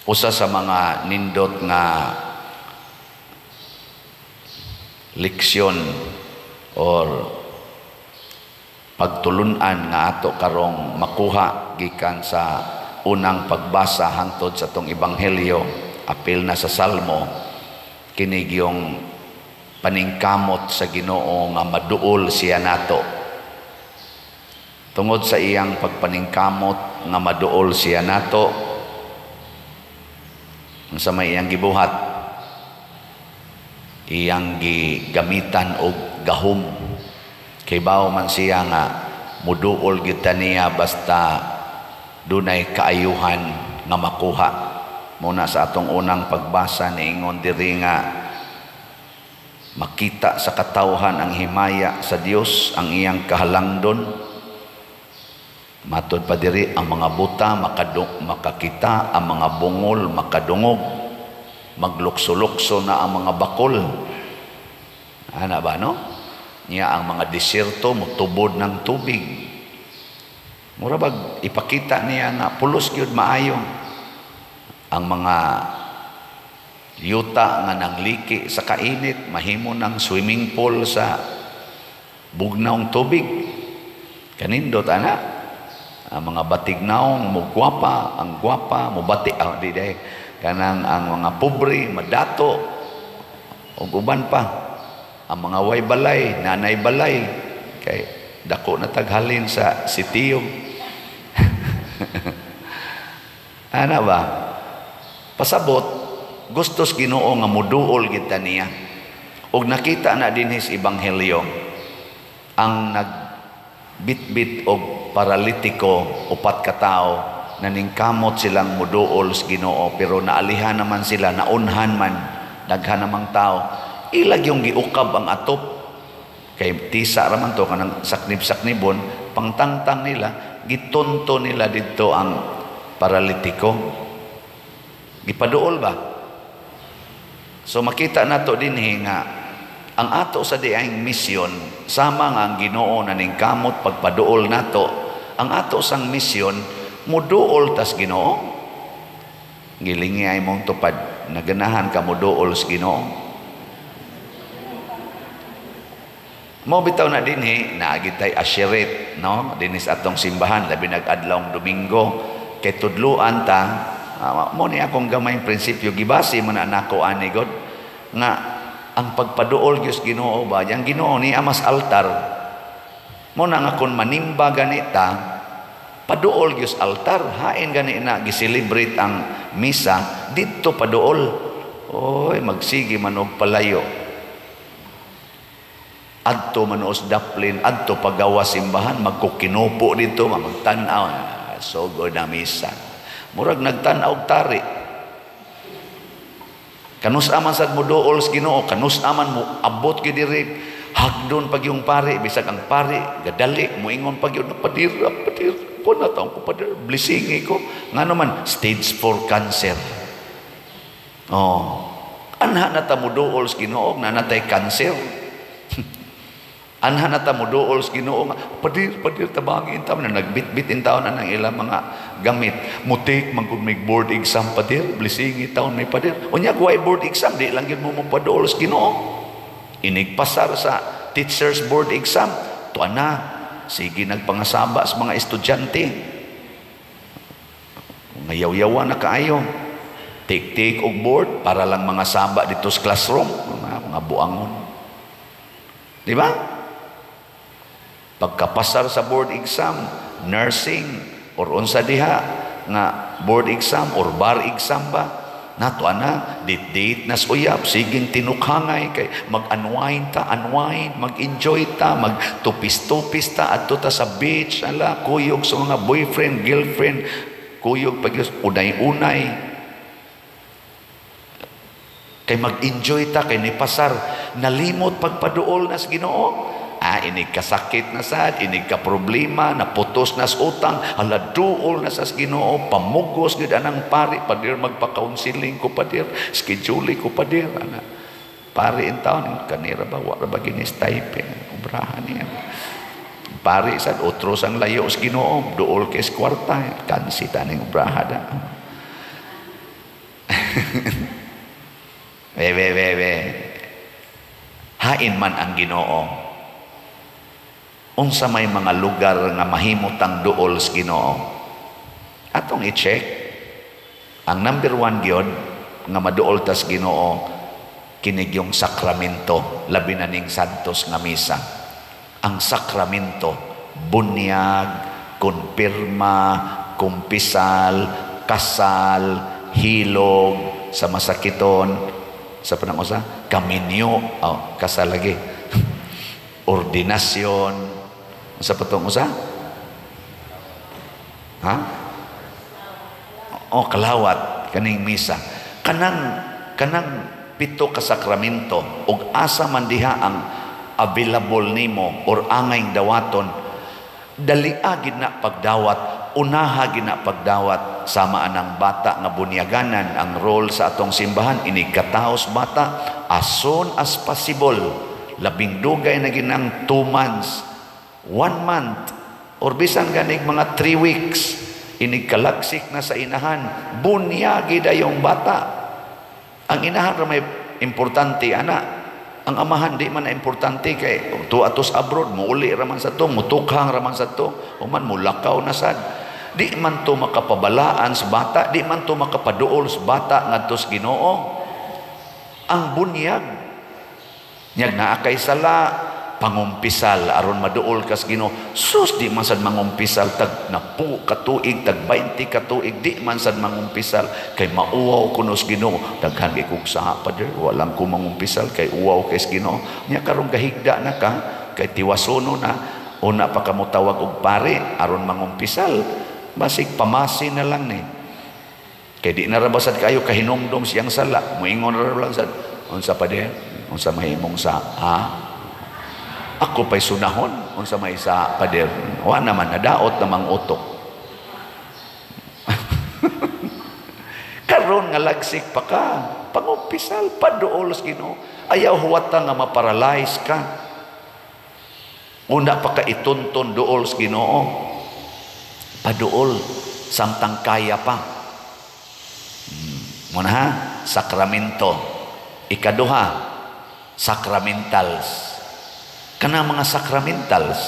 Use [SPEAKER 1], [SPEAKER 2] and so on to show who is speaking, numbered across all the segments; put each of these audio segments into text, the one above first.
[SPEAKER 1] Usa sa mga nindot nga leksyon or pagtulunan nga ato karong makuha gikan sa unang pagbasa hangtod sa tong ebanghelyo apil na sa Salmo, kinig yung paningkamot sa Ginoo nga maduol siya nato. Tungod sa iyang pagpaningkamot nga maduol siya nato, sa may iyang gibuhat, iyang gigamitan og gahom. Kay bawo man siya nga muduol gyud niya basta dunay kaayuhan nga makuha. Muna sa atong unang pagbasa niingon diri nga makita sa katawhan ang himaya sa Dios, ang iyang kahalangdon. Matod pa diri, ang mga buta makakita, ang mga bungol makadungog, maglukso-lukso na ang mga bakol. Ana ba, no? Niya ang mga desierto mutubod ng tubig. Mura bag ipakita niya nga pulos gyud maayo. Ang mga yuta nga nangliki sa kainit mahimo ng swimming pool sa bugnaong tubig. Kanindot ana. Ang mga batignaong mugwapa, ang gwapa mubati di day kanang ang mga pobre madato ug uban pa ang mga way balay, nanay balay kay dako na taghalin sa sitiyo. Ana ba? Pasabot gustos Ginoo nga muduol kita niya. Ug nakita na dinhi sa ebanghelyo ang nagbitbit og paralitiko, 4 ka tawo, naningkamot silang muduol sa Ginoo pero naalihan naman sila, naunhan man, daghan namang tao. Ilag yung giukab ang atop. Kay tisa raman to kanang saknib-saknibon, pangtangtang nila, gitonto nila dito ang paralitiko. Gipaduol ba? So makita nato dinhi nga ang ato sa diayng misyon sama nga ang Ginoo naningkamot pagpaduol nato. Ang ato sang misyon muduol tas Ginoo. Gilingi ay mong tupad naganahan ka muduol sa Ginoo. Mo bitaw na dinhi naagitay asyeret, no? Dinis atong simbahan labi nag-adlawng Domingo kay tudluan ta mo ni akong gamay prinsipyo gibasi man anako ani God nga ang pagpaduol gyud Ginoo ba yang Ginoo ni amas altar mo na nga kun manimba ganita paduol gyud altar hain gani na giselebrate ang misa didto paduol. Oy magsige man og palayo adto man os daplin adto pagawa simbahan magkukinupo dito magtan-aw so good na misa murag nagtan-aw tari. Kanus aman sad mo duol sa Ginoo, kanus aman mo abot gyud diri hagdon pag yung pari bisag ang pari gadali mo ingon pag yun padir ko na taong ko padir blessingi ko ngano man stage 4 cancer. Oh, anha na ta mo duol sa Ginoo na natay cancer. Anha na ta mo duol sa Ginoo nga padir tabangin ta na nagbitbit in taon na nang ilang mga gamit mutik mangkud may board exam padir blessingi taon may padir unya kuway board exam di lang gyud mo paduol sa Ginoo. Inigpasar sa teachers board exam tuan na sige nagpangasaba sa mga estudyante ngayaw-yawa na kaayo take og board para lang mga saba dito sa classroom mga buangon, di ba? Pagkapasar sa board exam, nursing or unsa diha nga board exam or bar exam ba nato ana date nas uyab siging tinukhangay kay mag-unwind ta mag-enjoy ta magtupis-tupis ta adto ta sa beach ala kuyog sa mga boyfriend girlfriend kuyog pag unay-unay kay mag-enjoy ta kay ni pasar nalimot pagpaduol nas Ginoo. Inig kasakit na sad, inig ka problema, naputos na sa utang, hala duol na sa Ginoo, pamugos gid anang pari, padir magpa-counseling ko padir, schedule ko padir, ana. Pari in taon, kanira ba, wala ba ginis type, ubrahan niya. Pari sad, otros ang layo sa Ginoo, duol kay kwarta, kansita ning ubrahada. we. Hain man ang Ginoo. Unsa may mga lugar nga mahimutang duol sa Ginoo. Atong i-check. Ang number 1 gyud nga maduol tas Ginoo kinig yung sakramento, labi na ning santos nga misa. Ang sakramento, bunyag, konpirma, kumpisal, kasal, hilog, sa masakiton, sa panangusa, kaminyo, kasal lagi, ordinasyon, sa patong usa? Ha? Kalawat, kaning misa. Kanang pito ka sakramento, ug asa man diha ang available nimo or angay dawaton, dalia gid na pagdawat, unaha gid na pagdawat, sama anang bata nga bunyaganan. Ang role sa atong simbahan ini kataos bata as soon as possible. Labing dugay na ginang 2 months, 1 month, or bisan ganig mga 3 weeks, ini kalagsik na sa inahan, bunyagi dayong bata. Ang inahan ra may importante ana, ang amahan di man na importante kay tuatos abroad, muuli raman sa to, mutukhang raman sa to, human mulakaw na sad. Di man to makapabalaan sa bata, di man to makapaduol sa bata ngadto sa Ginoo. Ang bunyag nyag naa kay sala, pangumpisal aron maduol kas Ginoo. Sus, di man sad mangumpisal tag 10 ka tuig, tag 20 ka tuig, di man sad mangumpisal kay mauwaw kuno sa Ginoo. Daghan kay kog saha pa der, walang ko mangumpisal kay uwaw kay sa Ginoo. Nya karon gahigda na ka kay tiwasono na, una pa ka mo tawag og pare aron mangumpisal. Basig pamasi na lang ni. Kay di na ra basad kayo kahinumdom siyang sala. Moingon ra lang sad, unsa pa der? Unsa mahimong sa ako pa'y sunahon unsa may sa pader. Wa naman nadaot namang utok. Karon nga lagsik pa ka, pangumpisal paduol sa Ginoo. Ayaw huwata nga maparalyze ka. Una pa ka itunton duol sa Ginoo. Paduol samtang kaya pa. Muna ha, sakramento. Ikaduha, sacramentals. Kana mga sacramentals,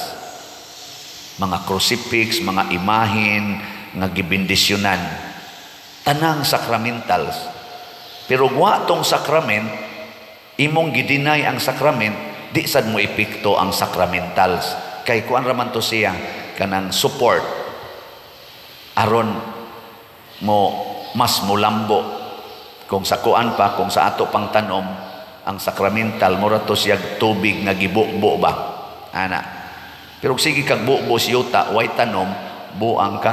[SPEAKER 1] mga crucifix, mga imahin nga gibindisyonan, tanang sacramentals. Pero wa tong sakrament, imong gidinay ang sakrament, di sad mo epekto ang sacramentals. Kay kuan raman to siya kanang support aron mo mas mulambo. Kung sa kuan pa, kung sa ato pang tanom, ang sakramental mura to siya tubig nga gibukbo ba ana. Pero sige kag bukbo siyuta way tanom, buang ka.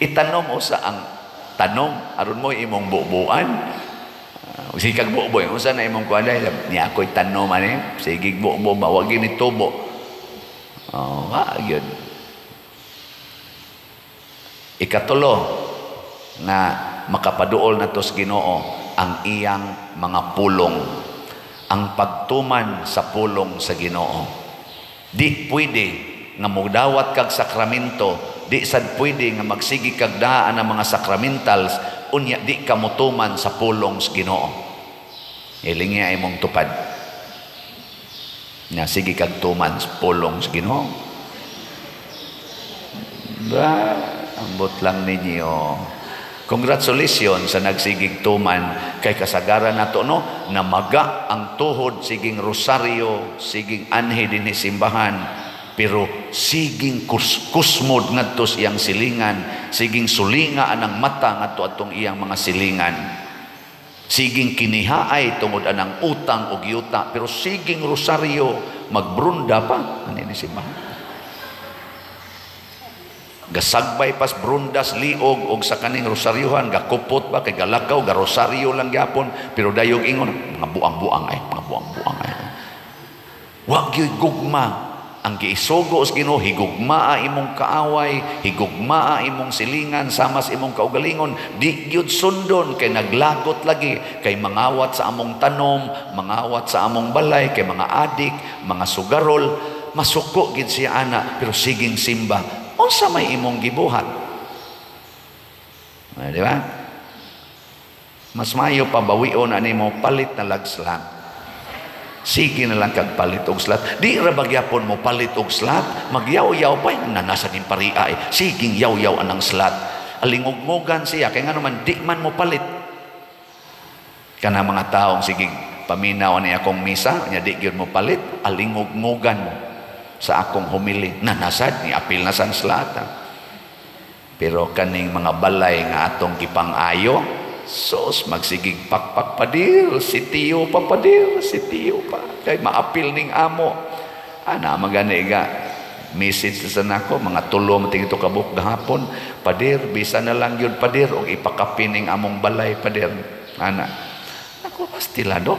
[SPEAKER 1] Itanom usa ang tanom aron mo imong bukbuan. Sige kag bukbo usa na imong kuanay ni ako'y tanom ani, sige bukbo ba wag ni tubo. Wa gyud. Ikatulo na makapaduol na to sa Ginoo ang iyang mga pulong, ang pagtuman sa pulong sa Ginoo. Di pwede nga mudawat kag sakramento, di sad pwede nga magsigi kag daan ang mga sakramentals unya di ka mutuman sa pulong sa Ginoo. Ilingi ay mong tupad na sige kag tuman sa pulong sa Ginoo. Ba, ambot lang ninyo. Congratulations sa nagsigig tuman kay kasagaran nato no, namaga ang tuhod siging rosaryo, siging anhi dinhi simbahan, pero siging kusmod ngadto iyang silingan, siging sulinga anang mata ngadto atong iyang mga silingan. Siging kinihaay tungod anang utang og yuta, pero siging rosaryo magbrunda pa ani ni simbahan. Gasagbay pas brundas liog og sa kaning rosaryuhan, gakupot ba kay galakaw ga rosaryo lang gyapon, pero dayog ingon mga buang-buang ay, mga buang-buang ay. Wa gyud gugma ang giisugo sa Ginoo, higugmaa imong kaaway, higugmaa imong silingan sama sa imong kaugalingon, di gyud sundon kay naglagot lagi kay mangawat sa among tanom, mangawat sa among balay kay mga adik, mga sugarol, masuko gid siya ana, pero siging simba. Unsa may imong gibuhat? Di ba? Mas mayo pa bawion ani mo palit na lag slat. Sige na lang kag palit og slat. Di ra bagyapon mo palit og slat, magyaw-yaw pa nasa ning paria. Sige yaw-yaw anang slat. Alingog-ngogan siya kay nga naman di man mo palit. Kana mga taong sige paminaw ni akong misa, nya di gyud mo palit, alingog-ngogan mo sa akong humili. Nanasad ni apil na sang slata. Pero kaning mga balay nga atong kipang-ayo, sos magsigig pakpak padir, sitiyo pa padir, sitiyo pa. Kay maapil ning amo. Ana magani ga message sa nako mga tulo mating ito kabuk gahapon, padir bisa na lang yun padir og ipakapin ning among balay padir. Ana. Ako pastilado.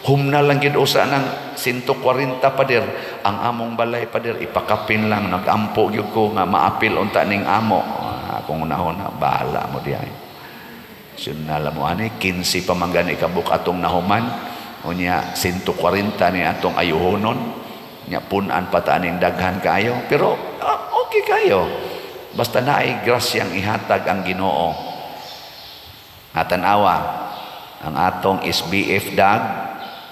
[SPEAKER 1] Humna lang yun usa ng 140 padir ang among balay padir ipakapin lang nagampo gyud ko nga maapil unta ning amo. Kung una-una bahala mo diay. Sunala mo ani 15 pamanggani kabuk atong nahuman unya 140 ni atong ayuhonon nya punan pataning daghan kayo pero okay kayo basta naay grasyang ihatag ang Ginoo. Atanawa ang atong SBF dag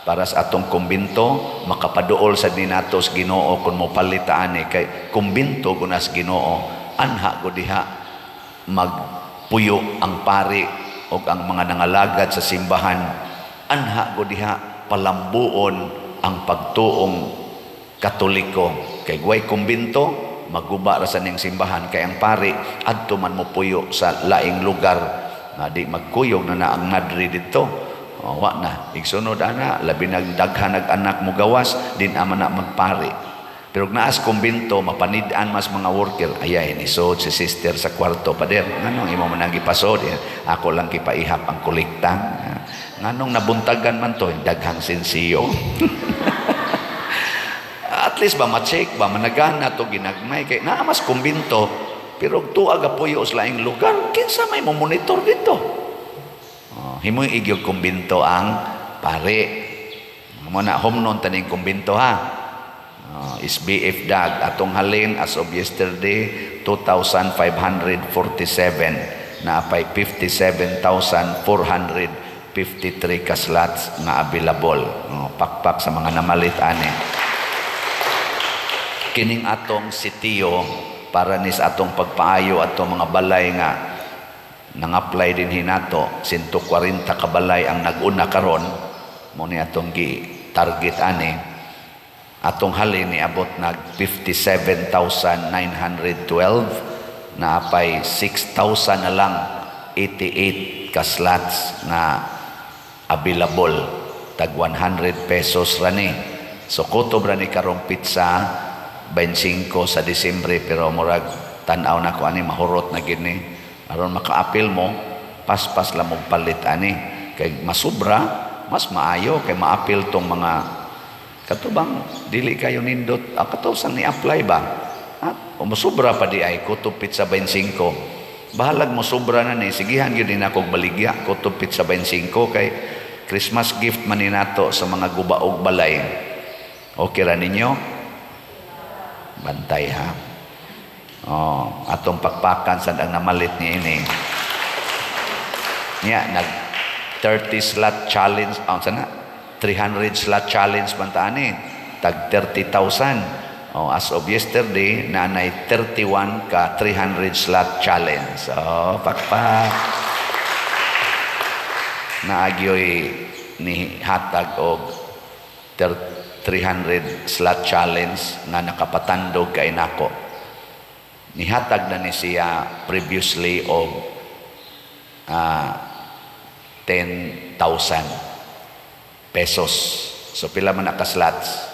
[SPEAKER 1] para sa atong kumbinto makapaduol sa dinatos Ginoo kun mopalitaan ni kay kumbinto gunas Ginoo anha ko diha magpuyo ang pari o ang mga nangalagad sa simbahan anha go diha palambuon ang pagtuong Katoliko kay guway kumbinto maguba ra sa ning simbahan kay ang pari adto man mo puyo sa laing lugar nga di magkuyog na ang nadri dito wa na igsunod ana labi nagdaghan nag-anak mo gawas din ama na magpari. Pero naas kumbinto, mapanidaan mas mga worker, ayay, nisod si sister sa kwarto, pader, nganong imo man ang ipasod, ako lang kipaihap ang kuliktang, nganong nabuntagan man to, daghang sensiyo. At least ba, ma-check ba, managana to, ginagmay, kay naamas kumbinto, pero tuag apoyo sa laing lugar, kinsa may monitor dito. Himoy igyog kumbinto ang pare. Muna, homnon taning kumbinto ha. SBF dag atong halin as of yesterday 2,547 na apay 57,453 ka slots nga available pakpak sa mga namalit ani kining atong sitiyo para nis atong pagpaayo atong mga balay nga nang-apply din hinato 140 ka balay ang nag-una karon mo ni atong gi target ani atong halin ni abot nag 57,912 na apay 6,000 na lang 88 ka slots na available tag 100 pesos rani so kutob rani karong pizza 25 sa Disyembre pero murag tan-aw na ko ani mahurot na gini aron maka-apil mo paspas lang mong palit ani kay masubra mas maayo kay maapil tong mga katubang dili kayo nindot katosang ni-apply ba at masubra pa di ay kutob pizza 25 bahalag mo sobra na ni sigihan yun din akong baligya kutob pizza 25 kay Christmas gift man nato sa mga gubaog balay okay ra ninyo bantay ha atong pakpakan sa ang namalit ni ini niya nag 30 slot challenge sana 300 slot challenge bantaani tag 30,000 as of yesterday nanay 31 ka 300 slot challenge pakpak naagyoy ni hatag og 300 slot challenge nga nakapatandog kay nako nihatag na ni siya previously og 10,000 pesos. So pila man naka slots?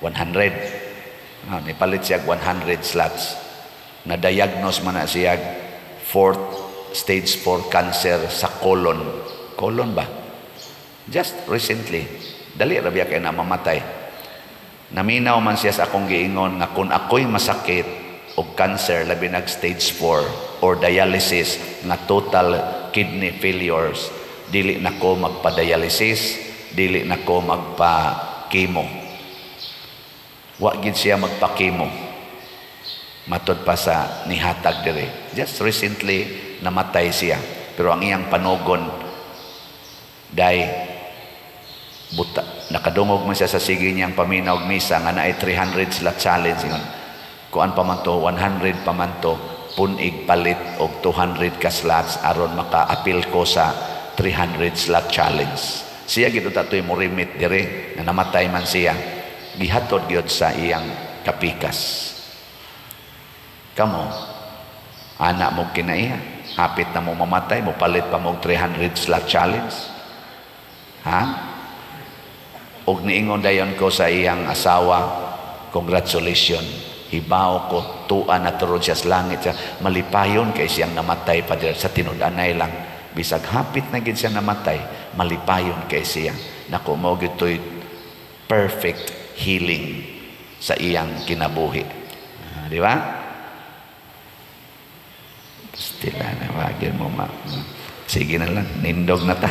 [SPEAKER 1] 100. Nipalit siya 100 slots. Na-diagnose man na siya 4th stage 4 cancer sa colon. Colon ba? Just recently. Dali ra biya kay na mamatay. Naminaw man siya sa akong giingon nga kung ako'y masakit og cancer labi nag stage 4 or dialysis nga total kidney failures, dili nako magpa-dialysis, dili nako magpa-chemo. Wa gid siya magpa-chemo. Matod pa sa nihatag dire. Just recently namatay siya. Pero ang iyang panugon Day, buta, nakadungog man siya sa sige niyang paminaw og misa nga naay 300 slot challenge ngon. Kuan pa man to 100 pa man to punig palit og 200 ka slots aron maka-apil ko sa 300 slot challenge. Siya gid ta toy mo remit dire na namatay man siya. Gihatod gyud sa iyang kapikas. Kamo anak mo kinaiya, hapit na mo mamatay, mo palit pa mo 300 slot challenge. Ha? Og niingon dayon ko sa iyang asawa, congratulations. Hibaw ko, tuan na turod siya sa langit siya. Malipayon kay siyang namatay pa dira sa tinud-anay lang. Bisag hapit na gid siya namatay, malipayon kay siya. Naku mo gito'y perfect healing sa iyang kinabuhi. Di ba? Stila na wagin mo ma. Sige na lang, nindog na ta.